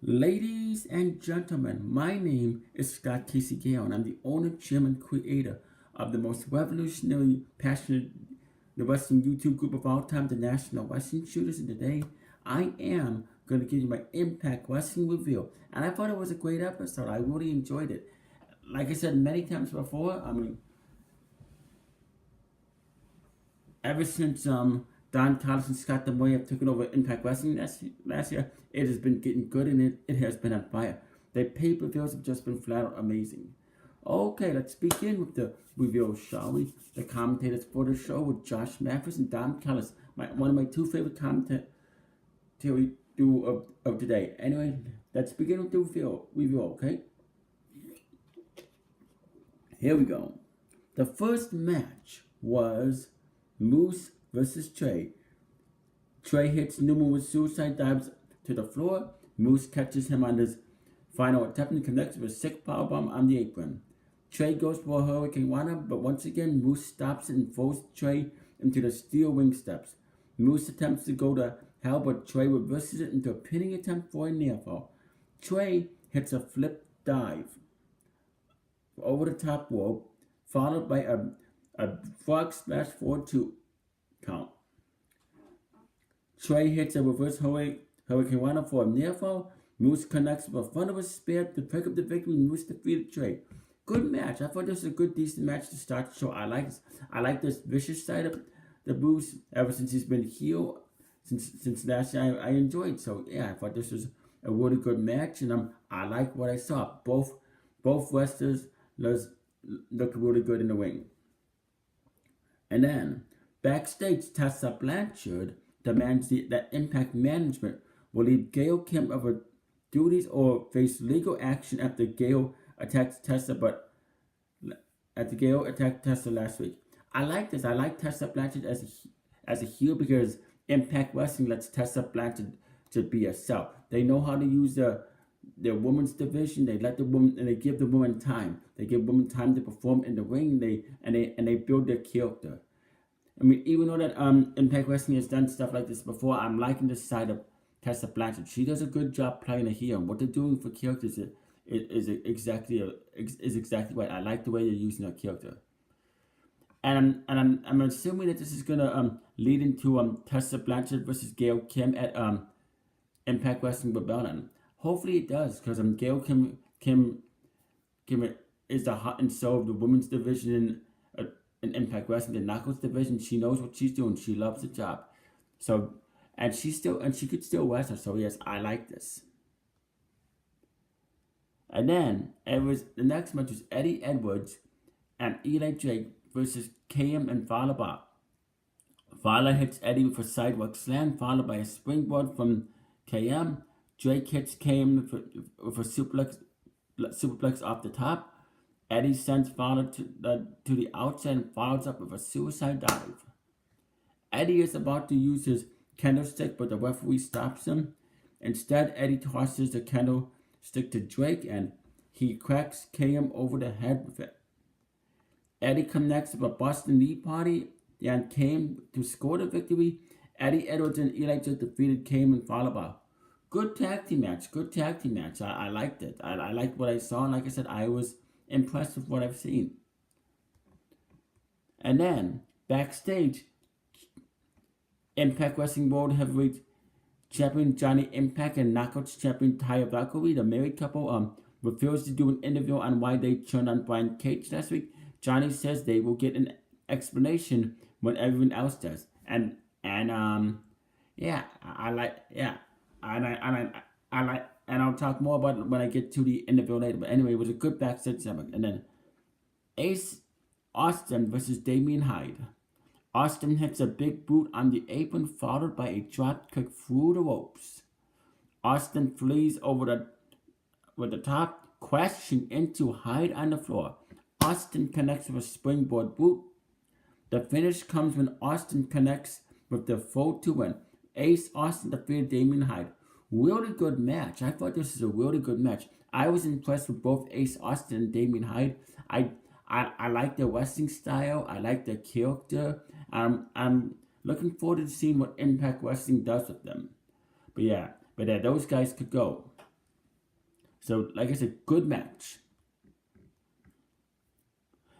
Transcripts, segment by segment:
Ladies and gentlemen, my name is Scott Casey Gale, and I'm the owner, chairman, creator of the most revolutionary, passionate the Western YouTube group of all time, the National Wrestling Shooters. And today, I am going to give you my Impact Wrestling review. And I thought it was a great episode. I really enjoyed it. Like I said many times before, ever since Don Callis and Scott D'Amore have taken over Impact Wrestling last year, it has been getting good and it has been on fire. The pay-per-views have just been flat out amazing. Okay, let's begin with the review, shall we? The commentators for the show were Josh Mathis and Don Callis, one of my two favorite commentators of today. Anyway, let's begin with the review, okay? Here we go. The first match was Moose versus Trey. Trey hits Newman with suicide dives to the floor. Moose catches him on his final attempt and connects with a sick powerbomb on the apron. Trey goes for a Hurricane Rana, but once again Moose stops it and throws Trey into the steel ring steps. Moose attempts to go to hell, but Trey reverses it into a pinning attempt for a near fall. Trey hits a flip dive over the top rope, followed by a frog splash for a 2 count. Trey hits a reverse Hurricane Rana for a near fall. Moose connects with a thunderous spear to pick up the victory. Moose defeated Trey. Good match. I thought this was a good, decent match to start the show. I like this vicious side of the Moose ever since he's been heel. Since last year, I enjoyed. So yeah, I thought this was a really good match, and I like what I saw. Both wrestlers look really good in the ring. And then backstage, Tessa Blanchard demands that Impact Management will leave Gail Kim of her duties or face legal action after Gail attacked Tessa, last week. I like this. I like Tessa Blanchard as a heel because Impact Wrestling lets Tessa Blanchard to be herself. They know how to use their women's division. They let the woman and they give the woman time. They give women time to perform in the ring. They build their character. I mean, even though that Impact Wrestling has done stuff like this before, I'm liking this side of Tessa Blanchard. She does a good job playing a heel. What they're doing for characters is exactly right. I like the way they're using her character. And I'm assuming that this is gonna lead into Tessa Blanchard versus Gail Kim at Impact Wrestling Rebellion. Hopefully it does, because Gail Kim is the heart and soul of the women's division in Impact Wrestling, the Knockouts division. She knows what she's doing. She loves the job. So she could still wrestle. So yes, I like this. And then the next match was Eddie Edwards and Eli Drake versus KM and Falaba. Fala hits Eddie with a sidewalk slam, followed by a springboard from KM. Drake hits KM with a superplex off the top. Eddie sends Fowler to the outside and follows up with a suicide dive. Eddie is about to use his candlestick, but the referee stops him. Instead, Eddie tosses the candlestick to Drake, and he cracks KM over the head with it. Eddie connects with a Boston Knee Party and KM to score the victory. Eddie Edwards and Eli Drake defeated KM and Falaba. Good tag team match. I liked it. I liked what I saw. And like I said, I was impressed with what I've seen. And then, backstage, Impact Wrestling World Heavyweight Champion Johnny Impact and Knockouts Champion Taya Valkyrie, the married couple, refused to do an interview on why they turned on Brian Cage last week. Johnny says they will get an explanation when everyone else does. And I'll talk more about it when I get to the interview later. But anyway, it was a good backstage segment. And then Ace Austin versus Damian Hyde. Austin hits a big boot on the apron, followed by a drop kick through the ropes. Austin flees over the top, crashing into Hyde on the floor. Austin connects with a springboard boot. The finish comes when Austin connects with the 4-2 win. Ace Austin defeated Damian Hyde. Really good match. I thought this was a really good match. I was impressed with both Ace Austin and Damian Hyde. I like their wrestling style. I like their character. I'm looking forward to seeing what Impact Wrestling does with them. But yeah, those guys could go. So, like I said, good match.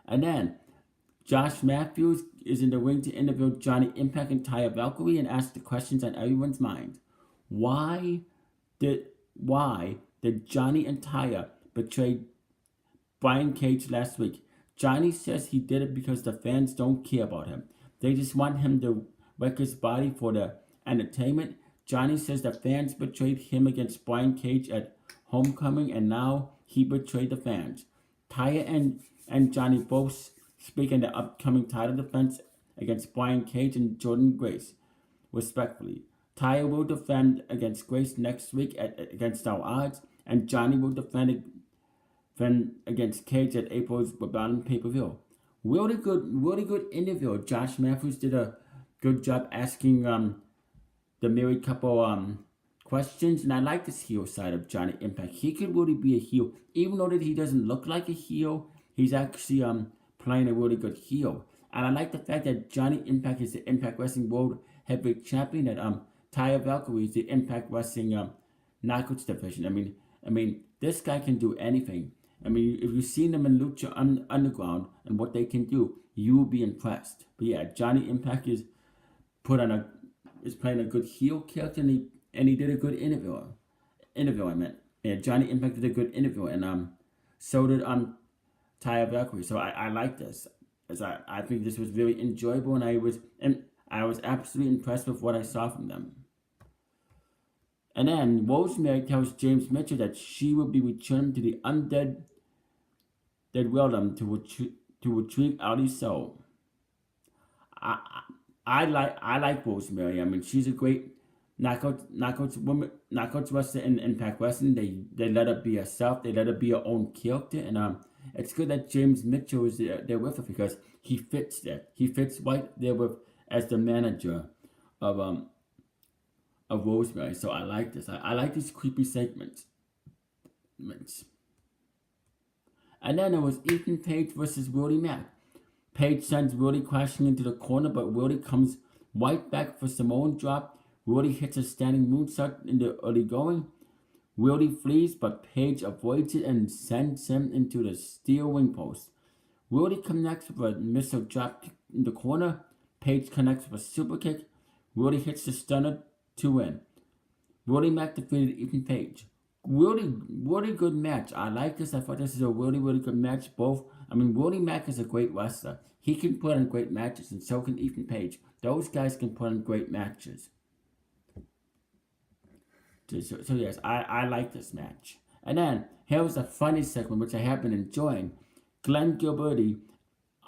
And then Josh Matthews is in the ring to interview Johnny Impact and Taya Valkyrie and ask the questions on everyone's mind. Why did why did Johnny and Taya betray Brian Cage last week? Johnny says he did it because the fans don't care about him. They just want him to wreck his body for the entertainment. Johnny says the fans betrayed him against Brian Cage at Homecoming and now he betrayed the fans. Taya and Johnny both speak in the upcoming title defense against Brian Cage and Jordan Grace, respectfully. Taya will defend against Grace next week against our odds, and Johnny will defend against Cage at April's Rebellion pay-per-view. Really good interview. Josh Matthews did a good job asking the married couple questions, and I like this heel side of Johnny Impact. He could really be a heel, even though that he doesn't look like a heel. He's actually playing a really good heel, and I like the fact that Johnny Impact is the Impact Wrestling World Heavyweight Champion. That Taya Valkyrie is the Impact Wrestling Knockouts division. I mean, this guy can do anything. I mean, if you've seen them in Lucha Underground and what they can do, you will be impressed. But yeah, Johnny Impact is playing a good heel character, and he did a good interview. I meant, yeah, Johnny Impact did a good interview, and so did Taya Valkyrie. So I like this, as I think this was very enjoyable, and I was absolutely impressed with what I saw from them. And then Rosemary tells James Mitchell that she will be returning to the undead realm to retrieve Ali's soul. I like Rosemary. I mean, she's a great knockouts wrestler in Impact Wrestling. They let her be herself. They let her be her own character, and it's good that James Mitchell is there with her because he fits there. He fits right there with as the manager of Rosemary. So I like this. I like these creepy segments. And then it was Ethan Page versus Willie Mack. Page sends Willie crashing into the corner, but Willie comes right back for Samoan drop. Willie hits a standing moonsault in the early going. Willie flees, but Page avoids it and sends him into the steel wing post. Willie connects with a missile drop kick in the corner. Page connects with a super kick. Willie hits the stunner to win. Willie Mack defeated Ethan Page. Really good match. I like this. I thought this is a really good match. Willie Mack is a great wrestler. He can put on great matches, and so can Ethan Page. Those guys can put on great matches. So yes, I like this match. And then, here was a funny segment, which I have been enjoying. Glenn Gilberti,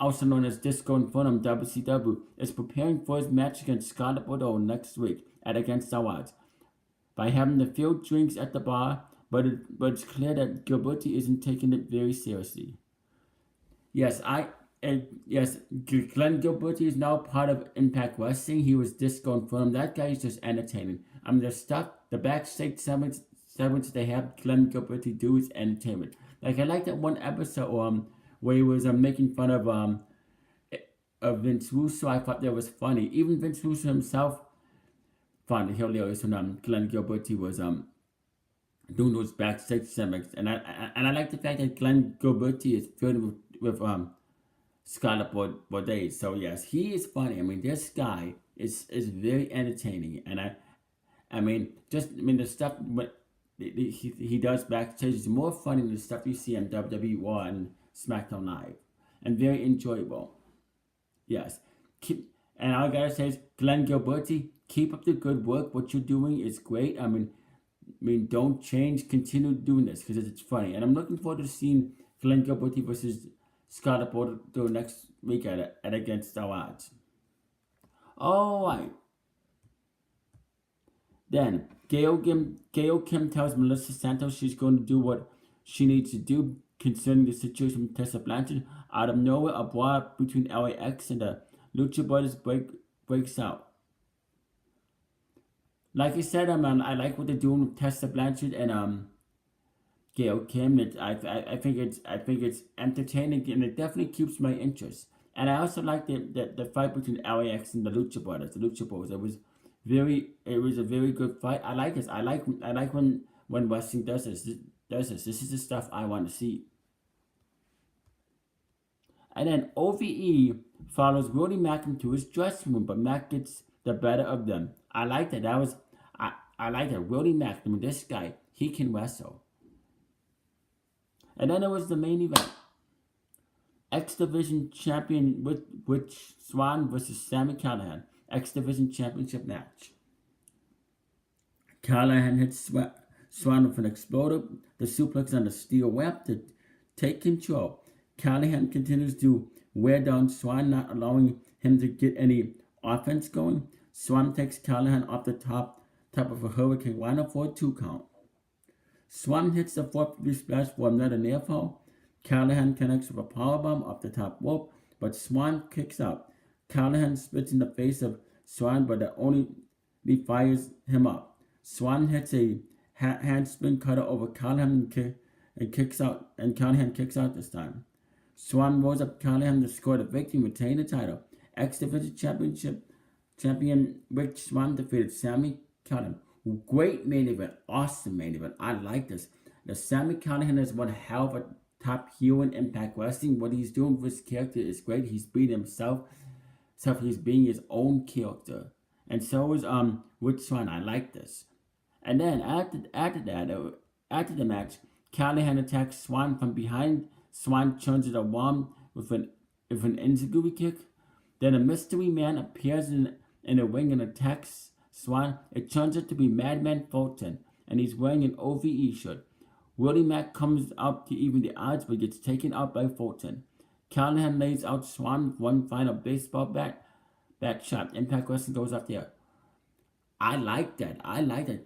also known as Disco Inferno WCW, is preparing for his match against Scarlett Bordeaux next week at Against Our Odds by having a few drinks at the bar, but it's clear that Gilberti isn't taking it very seriously. Yes, Glenn Gilberti is now part of Impact Wrestling. He was Disco Inferno. That guy is just entertaining. The backstage segments they have Glenn Gilberti do is entertainment. Like, I like that one episode where he was making fun of Vince Russo. I thought that was funny. Even Vince Russo himself found it hilarious when Glenn Gilberti was doing those backstage segments. And I like the fact that Glenn Gilberti is filled with Scarlett Bordeaux. So yes, he is funny. I mean, this guy is very entertaining, and the stuff he does backstage is more funny than the stuff you see on WWE and SmackDown Live, and very enjoyable. Yes, and all I gotta say is, Glenn Gilberti, keep up the good work. What you're doing is great. Don't change. Continue doing this because it's funny, and I'm looking forward to seeing Glenn Gilberti versus Scarlett Bordeaux next week at Against Our Odds. All right. Then Gail Kim tells Melissa Santos she's going to do what she needs to do concerning the situation with Tessa Blanchard. Out of nowhere, a brawl between LAX and the Lucha Brothers breaks out. Like I said, I like what they're doing with Tessa Blanchard and Gail Kim. I think it's entertaining, and it definitely keeps my interest. And I also like the fight between LAX and the Lucha Brothers. It was a very good fight. I like this. I like when when wrestling does this. This is the stuff I want to see. And then OVE follows Willie Mack into his dressing room, but Mack gets the better of them. I like that. I like that. Willie Mack, I mean, this guy, he can wrestle. And then there was the main event. X Division champion Rich Swann versus Sami Callihan. X Division championship match. Callahan hits Swann with an exploder, the suplex on the steel web to take control. Callahan continues to wear down Swann, not allowing him to get any offense going. Swann takes Callahan off the top of a hurricane rhino for a 2 count. Swann hits the 450 splash for another near fall. Callahan connects with a powerbomb off the top rope, but Swann kicks out. Callahan spits in the face of Swann, but that only fires him up. Swann hits a handspin cutter over Callahan and kicks out, and Callahan kicks out this time. Swann rolls up Callahan to score the victory and retain the title. X Division champion Rich Swann defeated Sami Callihan. Great main event, awesome main event. I like this. The Sami Callihan is one hell of a top heel in Impact Wrestling. What he's doing with his character is great. He's being himself. So he's being his own character. And so is Rich Swann. I like this. And then after the match, Callihan attacks Swann from behind. Swann turns it around with an enziguri kick. Then a mystery man appears in the ring and attacks Swann. It turns out to be Madman Fulton, and he's wearing an OVE shirt. Willie Mack comes out to even the odds, but gets taken out by Fulton. Callahan lays out Swann with one final baseball bat shot. Impact Wrestling goes up there. I like that.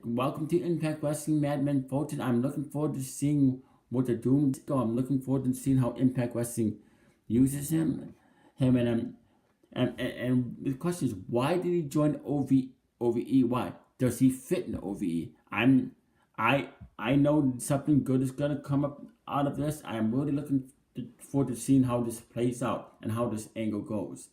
Welcome to Impact Wrestling, Madman Fulton. I'm looking forward to seeing what they're doing. I'm looking forward to seeing how Impact Wrestling uses him. And the question is, why did he join OVE? Why does he fit in OVE? I know something good is gonna come up out of this. I am really looking forward to seeing how this plays out and how this angle goes.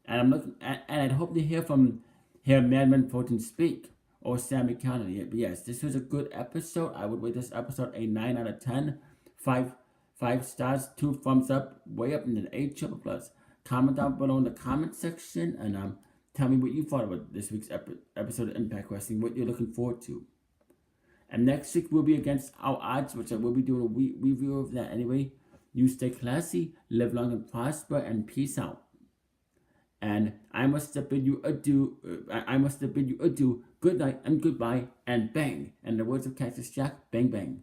And I'd hope to hear Madman Fulton speak or Sami Callihan. But yes, this was a good episode. I would rate this episode a 9 out of 10. 5 stars, 2 thumbs up, way up in an 8 triple plus. Comment down below in the comment section and tell me what you thought about this week's episode of Impact Wrestling, what you're looking forward to. And next week we'll be against our odds, which I will be doing a review of that anyway. You stay classy, live long and prosper, and peace out. And I must bid you adieu. Good night and goodbye, and bang. And the words of Cactus Jack, bang bang.